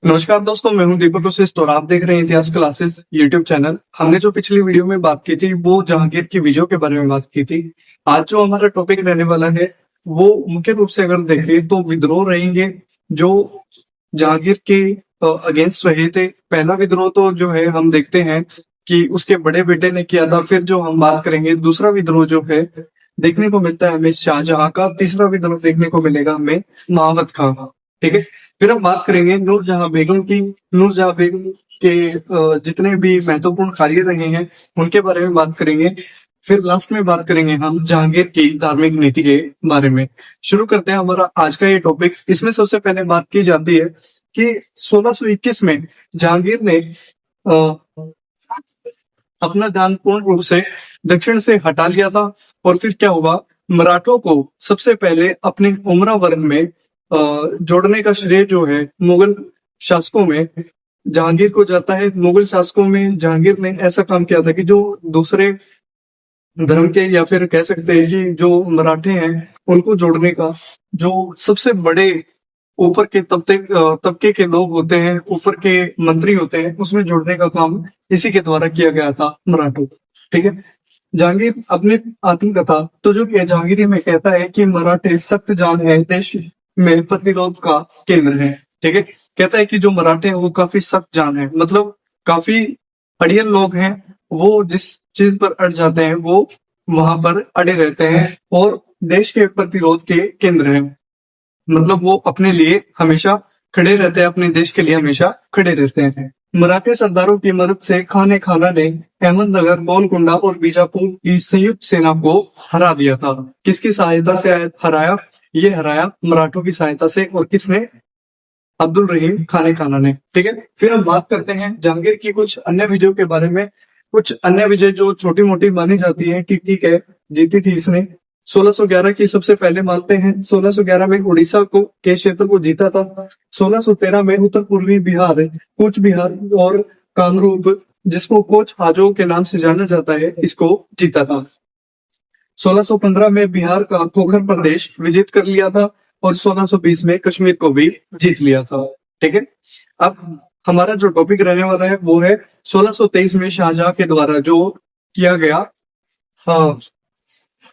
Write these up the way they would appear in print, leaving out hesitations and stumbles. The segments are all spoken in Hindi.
नमस्कार दोस्तों, मैं हूं दीपक वशिष्ठ और आप देख रहे हैं इतिहास क्लासेस यूट्यूब चैनल। हमने जो पिछली वीडियो में बात की थी वो जहांगीर की विजयों के बारे में बात की थी। आज जो हमारा टॉपिक रहने वाला है वो मुख्य रूप से अगर देखें तो विद्रोह रहेंगे जो जहांगीर के अगेंस्ट रहे थे। पहला विद्रोह तो जो है हम देखते हैं कि उसके बड़े बेटे ने किया था। फिर जो हम बात करेंगे दूसरा विद्रोह जो है देखने को मिलता है हमें शाहजहां का। तीसरा विद्रोह देखने को मिलेगा हमें महावत खां का। ठीक है, फिर हम बात करेंगे नूरजहां बेगम की। नूरजहां बेगम के जितने भी महत्वपूर्ण कार्य रहे हैं उनके बारे में बात करेंगे। फिर लास्ट में बात करेंगे हम जहांगीर की धार्मिक नीति के बारे में। शुरू करते हैं हमारा आज का ये टॉपिक। इसमें सबसे पहले बात की जाती है कि 1621 में जहांगीर ने अपना ध्यान पूर्ण रूप से दक्षिण से हटा लिया था। और फिर क्या हुआ, मराठों को सबसे पहले अपने उमरा वर्ग में जोड़ने का श्रेय जो है मुगल शासकों में जहांगीर को जाता है। मुगल शासकों में जहांगीर ने ऐसा काम किया था कि जो दूसरे धर्म के या फिर कह सकते हैं कि जो मराठे हैं उनको जोड़ने का, जो सबसे बड़े ऊपर के तबके के लोग होते हैं, ऊपर के मंत्री होते हैं, उसमें जोड़ने का काम इसी के द्वारा किया गया था मराठों। ठीक है, जहांगीर अपने आत्मकथा तो जो जहांगीर में कहता है कि मराठे सख्त जान है, देश में प्रतिरोध का केंद्र है। ठीक है, कहता है कि जो मराठे हैं वो काफी सख्त जान है, मतलब काफी अड़ियल लोग हैं। वो जिस चीज पर अड़ जाते हैं वो वहां पर अड़े रहते हैं और देश के प्रतिरोध के केंद्र हैं। मतलब वो अपने लिए हमेशा खड़े रहते हैं, अपने देश के लिए हमेशा खड़े रहते हैं। मराठे सरदारों की मदद से खाने खाना ने अहमदनगर, गोलकुंडा और बीजापुर की संयुक्त सेना को हरा दिया था। किसकी सहायता से हराया? ये हराया मराठों की सहायता से। और किसने? अब्दुल रहीम खाने खाना ने। ठीक है, फिर हम बात करते हैं जहांगीर की कुछ अन्य विजयों के बारे में। कुछ अन्य विजय जो छोटी मोटी मानी जाती है कि ठीक है जीती थी इसने। 1611 की सबसे पहले मानते हैं। 1611 में उड़ीसा को के क्षेत्र को जीता था। 1613 में उत्तर पूर्वी बिहार, कूच बिहार और कामरूप, जिसको कोच हाजो के नाम से जाना जाता है, इसको जीता था। 1615 में बिहार का खोखर प्रदेश विजित कर लिया था और 1620 में कश्मीर को भी जीत लिया था। ठीक है, अब हमारा जो टॉपिक रहने वाला है वो है 1623 में शाहजहां के द्वारा जो किया गया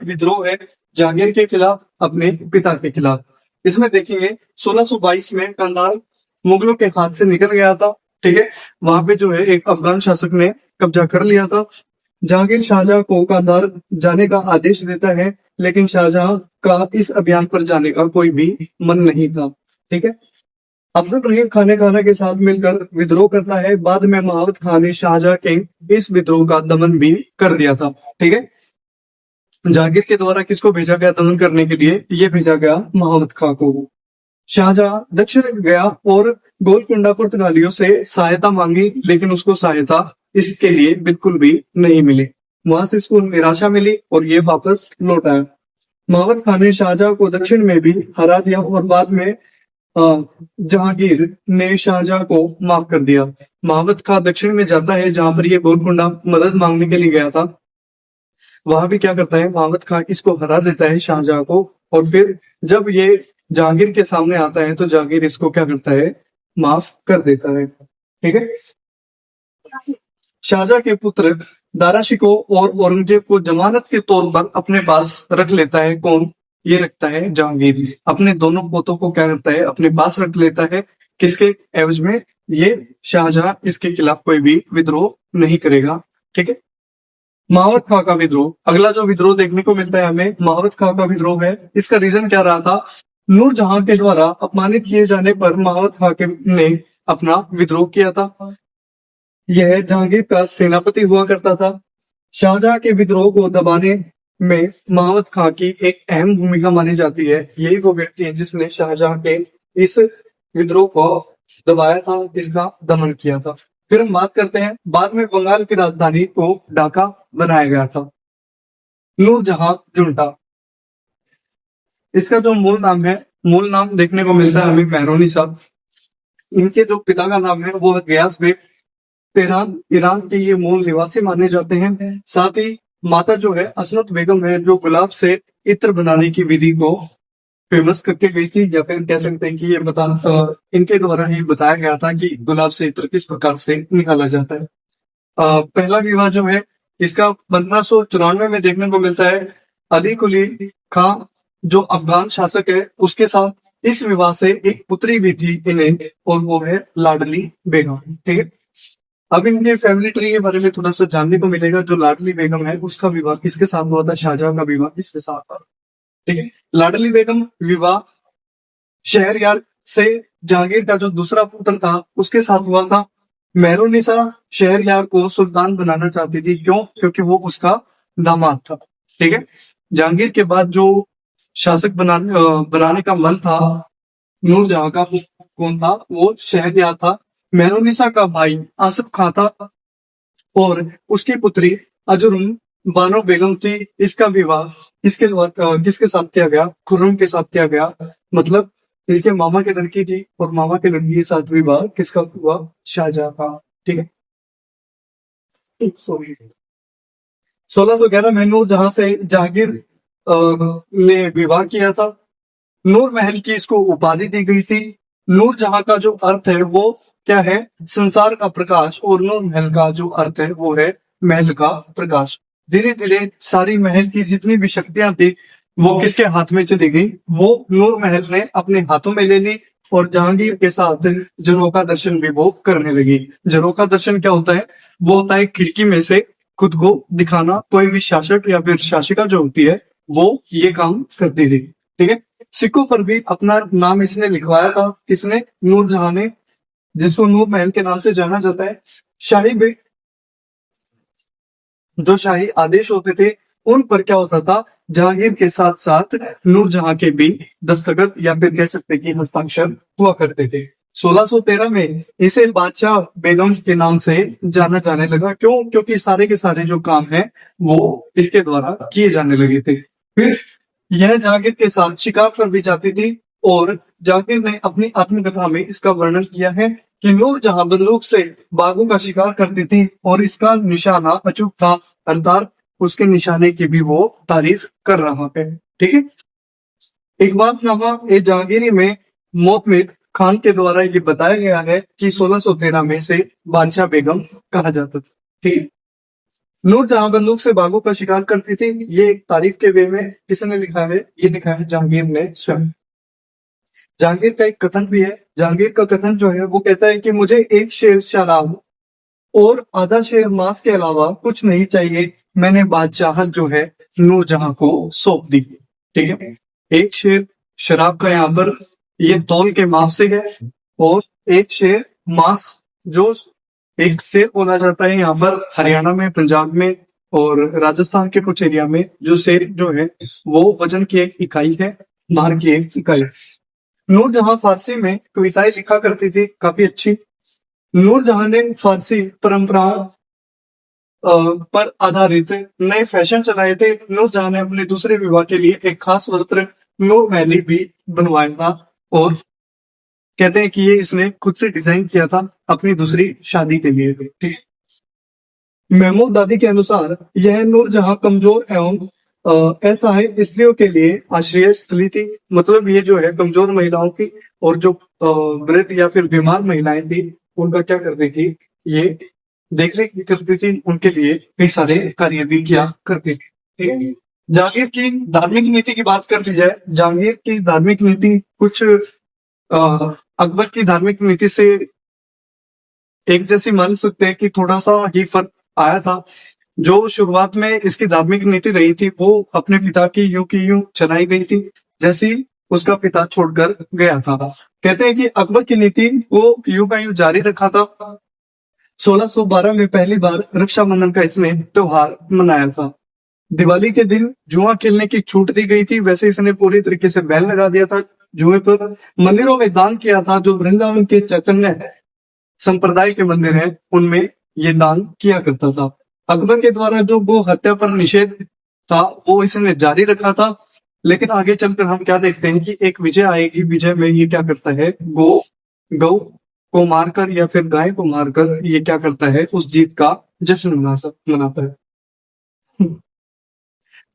विद्रोह है जहांगीर के खिलाफ, अपने पिता के खिलाफ। इसमें देखेंगे 1622 में कंधार मुगलों के हाथ से निकल गया था। ठीक है, वहां पे जो है एक अफगान शासक ने कब्जा कर लिया था। जहांगीर शाहजहां को कंधार जाने का आदेश देता है, लेकिन शाहजहां का इस अभियान पर जाने का कोई भी मन नहीं था। ठीक है, अफजल रहीम खाने खाना के साथ मिलकर विद्रोह करता है। बाद में महावत खान ने शाहजहां के इस विद्रोह का दमन भी कर दिया था। ठीक है, जहांगीर के द्वारा किसको भेजा गया दमन करने के लिए? ये भेजा गया महावत खां को। शाहजहां दक्षिण गया और गोलकुंडा पुर्तगालियों से सहायता मांगी, लेकिन उसको सहायता इसके लिए बिल्कुल भी नहीं मिली। वहां से इसको निराशा मिली और ये वापस लौट आया। महावत खान ने शाहजहां को दक्षिण में भी हरा दिया और बाद में जहांगीर ने शाहजहां को माफ कर दिया। महावत खां दक्षिण में जाता है जहां पर ये गोलकुंडा मदद मांगने के लिए गया था। वहां भी क्या करता है, महावत खां इसको हरा देता है शाहजहां को। और फिर जब ये जहांगीर के सामने आता है तो जहांगीर इसको क्या करता है, माफ कर देता है। ठीक है, शाहजहां के पुत्र दारा शिकोह और औरंगजेब को जमानत के तौर पर अपने पास रख लेता है। कौन? ये रखता है जहांगीर। अपने दोनों पोतों को क्या करता है, अपने पास रख लेता है। किसके एवज में? ये शाहजहां इसके खिलाफ कोई भी विद्रोह नहीं करेगा। ठीक है, महावत खां का विद्रोह। अगला जो विद्रोह देखने को मिलता है हमें महावत खां का विद्रोह है। इसका रीजन क्या रहा था? नूरजहां के द्वारा अपमानित किए जाने पर महावत खां ने अपना विद्रोह किया था। यह जहांगीर का सेनापति हुआ करता था। शाहजहां के विद्रोह को दबाने में महावत खां की एक अहम भूमिका मानी जाती है। यही वो व्यक्ति है जिसने शाहजहां के इस विद्रोह को दबाया था, इसका दमन किया था। फिर हम बात करते हैं बाद में बंगाल की राजधानी को ढाका बनाया गया था। नूरजहां जुंटा, इसका जो मूल नाम देखने को मिलता है हमें मेहरोनी साहब। इनके जो पिता का नाम है वो गयास बेग। तेहरान ईरान के ये मूल निवासी माने जाते हैं। साथ ही माता जो है असमत बेगम है, जो गुलाब से इत्र बनाने की विधि को फेमस करके गई थी, या फिर कह सकते हैं कि ये इनके द्वारा ही बताया गया था कि गुलाब से इत्र किस प्रकार से निकाला जाता है। पहला विवाह जो है इसका 1594 में देखने को मिलता है। अली कुली खां जो अफगान शासक है उसके साथ इस विवाह से एक पुत्री भी थी इन्हें, और वो है लाडली बेगम। ठीक है, अब इनके फैमिली ट्री के बारे में थोड़ा सा जानने को मिलेगा। जो लाडली बेगम है उसका विवाह किसके साथ हुआ था? शाहजहां का विवाह किसके साथ था? ठीक है, लाडली बेगम विवाह शहरयार से जहांगीर का जो दूसरा पुत्र था उसके साथ हुआ था। मेहरुन्निसा शहरयार को सुल्तान बनाना चाहती थी, क्यों? क्योंकि वो उसका दामाद था। ठीक है, जहांगीर के बाद जो शासक बनाने का मन था नूरजहां का, वो कौन था? वो शहरयार था। मेहरुन्निसा का भाई आसिफ खां था और उसकी पुत्री अजरुम बानो बेगम थी। इसका विवाह किसके साथ किया गया? खुर्रम के साथ किया गया। मतलब इसके मामा की लड़की थी और मामा की लड़की के साथ विवाह किसका हुआ? शाहजहां का। ठीक है, 1611 में नूरजहां से जहांगीर ने विवाह किया था। नूर महल की इसको उपाधि दी गई थी। नूरजहां का जो अर्थ है वो क्या है? संसार का प्रकाश, और नूर महल का जो अर्थ है वो है महल का प्रकाश। धीरे धीरे सारी महल की जितनी भी शक्तियां थी वो किसके हाथ में चली गई? वो नूर महल ने अपने हाथों में ले ली, और जहांगीर के साथ झरोका दर्शन भी वो करने लगी। झरोका दर्शन क्या होता है? वो होता है खिड़की में से खुद को दिखाना। कोई भी शासक या फिर शासिका जो होती है वो ये काम करती थी। ठीक है, सिक्कों पर भी अपना नाम इसने लिखवाया था। किसने? नूरजहां ने, जिसको नूर महल के नाम से जाना जाता है। शाही जो शाही आदेश होते थे उन पर क्या होता था? जहांगीर के साथ साथ नूरजहां के भी दस्तखत या फिर कह सकते कि हस्ताक्षर हुआ करते थे। 1613 में इसे बादशाह बेगम के नाम से जाना जाने लगा। क्यों? क्योंकि सारे के सारे जो काम है वो इसके द्वारा किए जाने लगे थे। फिर यह जहांगीर के साथ शिकार पर भी जाती थी, और जहांगीर ने अपनी आत्मकथा में इसका वर्णन किया है कि नूरजहां बंदूक से बाघों का शिकार करती थी और इसका निशाना अचूक था, अर्थात उसके निशाने की भी वो तारीफ कर रहा है। ठीक है, एक बात नामा ए जहांगीरी में मोतमिर खान के द्वारा ये बताया गया है कि 1613 में से बादशाह बेगम कहा जाता था। ठीक है, नूरजहां बंदूक से बाघों का शिकार करती थी, ये एक तारीफ के वे में किसने लिखा है? ये लिखा है जहांगीर ने स्वयं। जहांगीर का एक कथन भी है। जहांगीर का कथन जो है वो कहता है कि मुझे एक शेर शराब और आधा शेर मांस के अलावा कुछ नहीं चाहिए। मैंने बादशाहत जो है नूरजहां को सौंप दी। ठीक है, एक शेर शराब का यहाँ पर ये तौल के माप से है, और एक शेर मांस जो एक शेर बोला जाता है यहाँ पर हरियाणा में, पंजाब में और राजस्थान के कुछ एरिया में। जो शेर जो है वो वजन की एक इकाई है, भार की एक इकाई। नूरजहां फारसी में कविताएं लिखा करती थी, काफी अच्छी। नूरजहां ने फारसी परंपराओं पर आधारित नए फैशन चलाए थे। नूरजहां ने अपने दूसरे विवाह के लिए एक खास वस्त्र नूर महली भी बनवाया था, और कहते हैं कि ये इसने खुद से डिजाइन किया था अपनी दूसरी शादी के लिए। ठीक, महमूद दादी के अनुसार यह नूरजहां कमजोर एवं असहाय स्त्रियों के लिए आश्रय स्थली थी। मतलब ये जो है कमजोर महिलाओं की, और जो वृद्ध या फिर बीमार महिलाएं थी उनका क्या करती थी? ये देख रेख भी करती थी, उनके लिए कई सारे कार्य भी किया करती थी। ठीक है? जहांगीर की धार्मिक नीति की बात कर ली जाए। जहांगीर की धार्मिक नीति कुछ अकबर की धार्मिक नीति से एक जैसी मान सकते हैं कि थोड़ा सा ही फर्क आया था। जो शुरुआत में इसकी धार्मिक नीति रही थी वो अपने पिता की यूं चलाई गई थी जैसी उसका पिता छोड़कर गया था। कहते हैं कि अकबर की नीति वो यूं का यूं जारी रखा था। 1612 में पहली बार रक्षाबंधन का इसने त्योहार मनाया था। दिवाली के दिन जुआ खेलने की छूट दी गई थी, वैसे इसने पूरी तरीके से बैन लगा दिया था जुए पर। मंदिरों में दान किया था, जो वृंदावन के चैतन्य संप्रदाय के मंदिर हैं उनमें ये दान किया करता था। अकबर के द्वारा जो गो हत्या पर निषेध था वो इसने जारी रखा था, लेकिन आगे चलकर हम क्या देखते हैं कि एक विजय आएगी। विजय में ये क्या करता है? गौ को मारकर या फिर गाय को मारकर ये क्या करता है? उस जीत का जश्न मनाता है।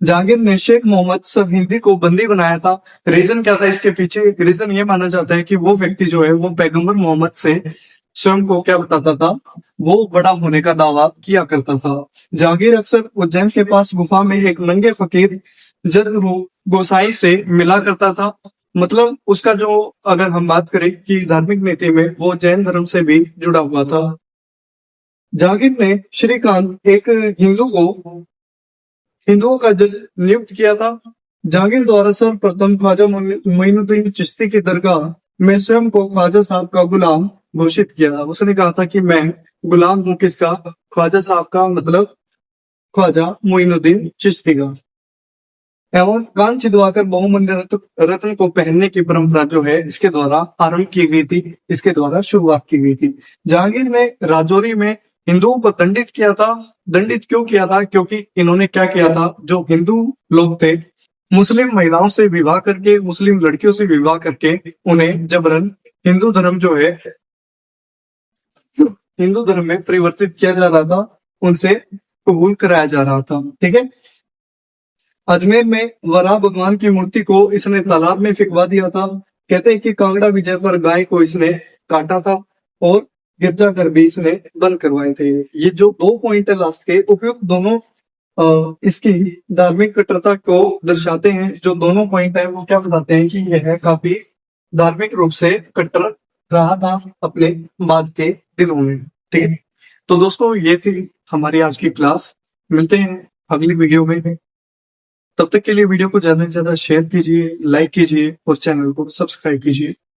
जहांगीर ने शेख मोहम्मद सब हिंदी को बंदी बनाया था। रीजन क्या था इसके पीछे? रीजन ये माना जाता है कि वो व्यक्ति जो है वो पैगंबर मोहम्मद से स्वयं को क्या बताता था, वो बड़ा होने का दावा किया करता था। जहांगीर अक्सर उज्जैन के पास गुफा में एक नंगे फकीर जद गोसाई से मिला करता था। मतलब उसका जो, अगर हम बात करें कि धार्मिक नीति में, वो जैन धर्म से भी जुड़ा हुआ था। जहांगीर ने श्रीकांत एक हिंदुओं का जज नियुक्त किया था। जहांगीर द्वारा सर्वप्रथम ख्वाजा मोइनुद्दीन चिश्ती की दरगाह में स्वयं को ख्वाजा साहब का गुलाम घोषित किया। उसने कहा था कि मैं गुलाम हूँ किसका? ख्वाजा साहब का, मतलब ख्वाजा मोइनुद्दीन चिश्ती का। एवं कान छिदवाकर बहुमूल्य रत्न को पहनने की परंपरा जो है इसके द्वारा आरंभ की गई थी, इसके द्वारा शुरुआत की गई थी। जहांगीर ने राजौरी में हिंदुओं को दंडित किया था। दंडित क्यों किया था? क्योंकि इन्होंने क्या किया था, जो हिंदू लोग थे मुस्लिम महिलाओं से विवाह करके, मुस्लिम लड़कियों से विवाह करके उन्हें जबरन हिंदू धर्म जो है, हिंदू धर्म में परिवर्तित किया जा रहा था, उनसे कबूल कराया जा रहा था। ठीक है। अजमेर में वराह भगवान की मूर्ति को इसने तालाब में फेंकवा दिया था। कहते हैं कि कांगड़ा विजय पर गाय को इसने काटा था और गिरजाघर भी इसने बंद करवाए थे। ये जो 2 पॉइंट है लास्ट के, उपयुक्त दोनों इसकी धार्मिक कट्टरता को दर्शाते हैं। जो दोनों पॉइंट है वो क्या बताते हैं कि यह काफी धार्मिक रूप से कट्टर रहा था अपने बाद के दिनों में। ठीक है। तो दोस्तों ये थी हमारी आज की क्लास। मिलते हैं अगली वीडियो में। तब तक के लिए वीडियो को ज्यादा से ज्यादा शेयर कीजिए, लाइक कीजिए और चैनल को सब्सक्राइब कीजिए।